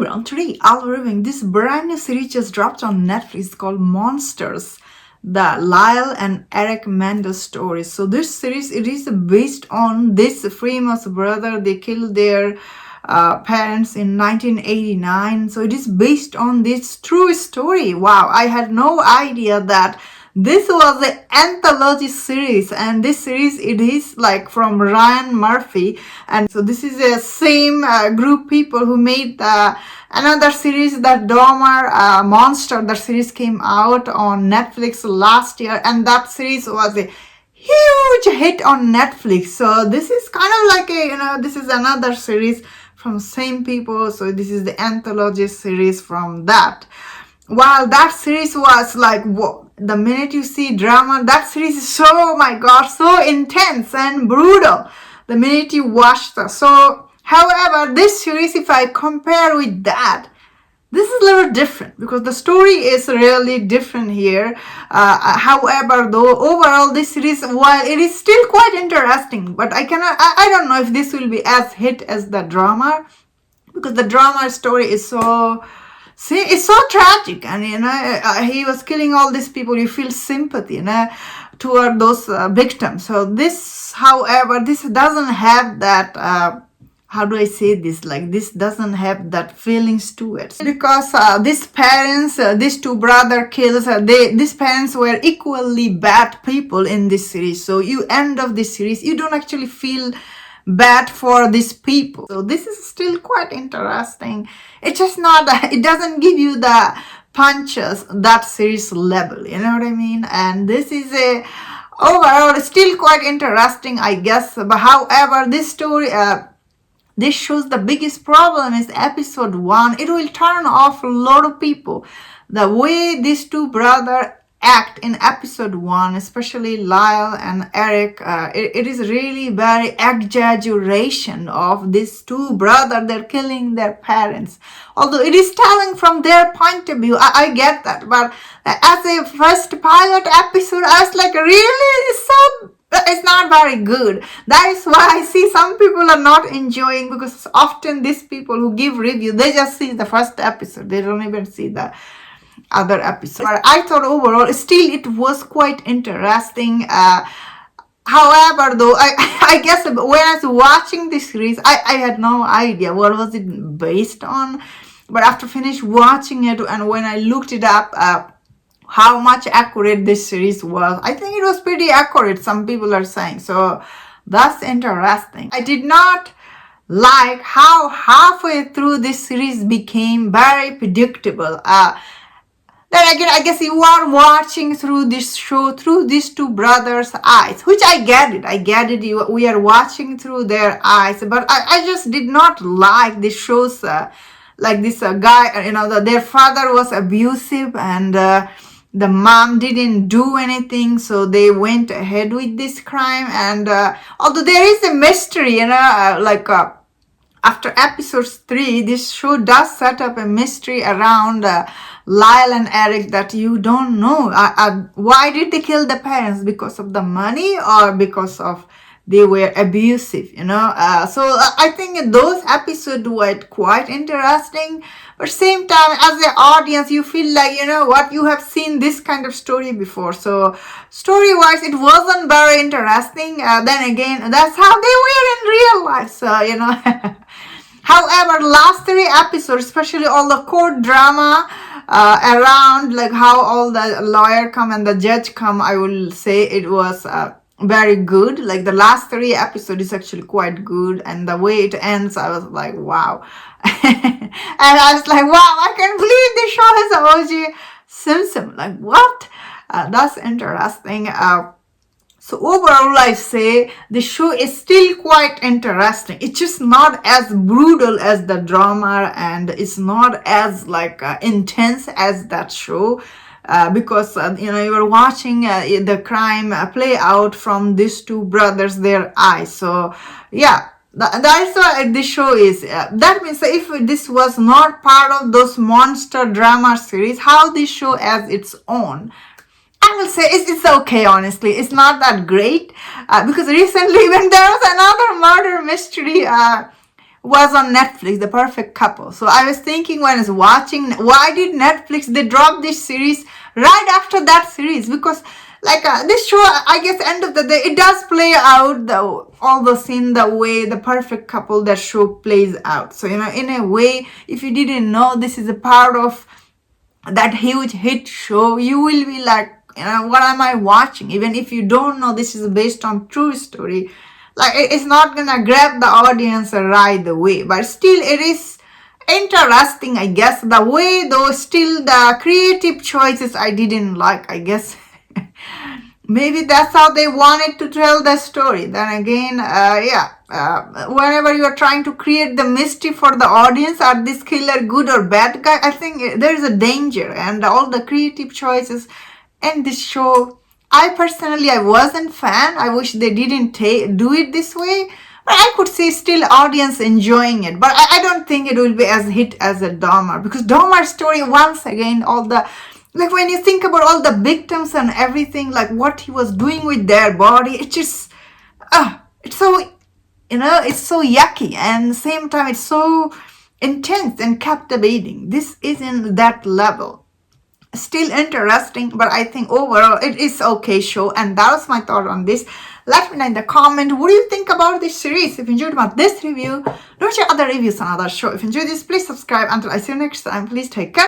everyone, today I'll be reviewing this brand new series just dropped on Netflix called Monsters, the Lyle and Erik Menendez story. So this series, it is based on this famous brother. They killed their parents in 1989. So it is based on this true story. Wow, I had no idea that this was an anthology series, and this series, it is like from Ryan Murphy, and so this is the same group people who made another series, that Dahmer Monster. That series came out on Netflix last year, and that series was a huge hit on Netflix. So this is kind of like this is another series from same people. So this is the anthology series from that. While that series was like, whoa, the minute you see drama, that series is so, oh my god, so intense and brutal the minute you watch that. So, however, this series, if I compare with that, this is a little different because the story is really different here. However, though, overall, this series, while it is still quite interesting, but I don't know if this will be as hit as the drama, because the drama story is so... See, it's so tragic, and he was killing all these people. You feel sympathy, toward those victims. So this, however, this doesn't have that. How do I say this? Like, this doesn't have that feelings to it, because these parents, these two brother kills. These parents were equally bad people in this series. So you end of this series, you don't actually feel bad for these people. So this is still quite interesting. It's just not, it doesn't give you the punches that series level, you know what I mean? And this is overall still quite interesting, I guess. But however, this story, this shows the biggest problem is episode 1. It will turn off a lot of people. The way these two brothers act in episode 1, especially Lyle and Erik, it is really very exaggeration of these two brothers. They're killing their parents, although it is telling from their point of view. I get that, but as a first pilot episode, I was like, really? It's not very good. That is why I see some people are not enjoying, because often these people who give review, they just see the first episode. They don't even see the other episode. But I thought overall still it was quite interesting. However, though, I guess when I was watching this series, I had no idea what was it based on. But after finish watching it, and when I looked it up, how much accurate this series was, I think it was pretty accurate, some people are saying. So that's interesting. I did not like how halfway through this series became very predictable. Then again, I guess you are watching through this show through these two brothers' eyes, which I get it. We are watching through their eyes, but I just did not like this shows like this guy. Their father was abusive, and the mom didn't do anything, so they went ahead with this crime. And although there is a mystery, after episode 3, this show does set up a mystery around Lyle and Erik, that you don't know. Why did they kill the parents? Because of the money, or because of they were abusive, So I think those episodes were quite interesting. But same time, as an audience, you feel like, you have seen this kind of story before. So story-wise, it wasn't very interesting. Then again, that's how they were in real life. So, however, last 3 episodes, especially all the court drama around, like how all the lawyer come and the judge come, I will say it was very good. Like the last 3 episodes is actually quite good, and the way it ends, I was like, wow. And I was like, wow, I can't believe this show has O.J. Simpson. Like, what? That's interesting. So overall, I say the show is still quite interesting. It's just not as brutal as the drama, and it's not as intense as that show, because you are watching the crime play out from these two brothers, their eyes. So yeah, that is what this show is. That means if this was not part of those monster drama series, how this show has its own, I will say it's okay, honestly. It's not that great, because recently when there was another murder mystery was on Netflix, The Perfect Couple. So I was thinking when I was watching, why did Netflix, they drop this series right after that series? Because like this show, I guess end of the day, it does play out all the scene the way The Perfect Couple, that show plays out. So, in a way, if you didn't know this is a part of that huge hit show, you will be like, what am I watching? Even if you don't know this is based on true story, like it's not gonna grab the audience right away. But still, it is interesting, I guess. The way though, still the creative choices I didn't like, I guess. Maybe that's how they wanted to tell the story. Then again, whenever you're trying to create the mystery for the audience, are this killer good or bad guy? I think there's a danger, and all the creative choices in this show, I wasn't fan. I wish they didn't do it this way. But I could see still audience enjoying it. But I don't think it will be as hit as a Dahmer, because Dahmer's story, once again, all the, like when you think about all the victims and everything, like what he was doing with their body, it just, it's so, it's so yucky, and same time it's so intense and captivating. This isn't that level. Still interesting, but I think overall it is okay show. And that was my thought on this. Let me know in the comment, what do you think about this series? If you enjoyed about this review, don't share other reviews on other show. If you enjoyed this, please subscribe. Until I see you next time, please take care.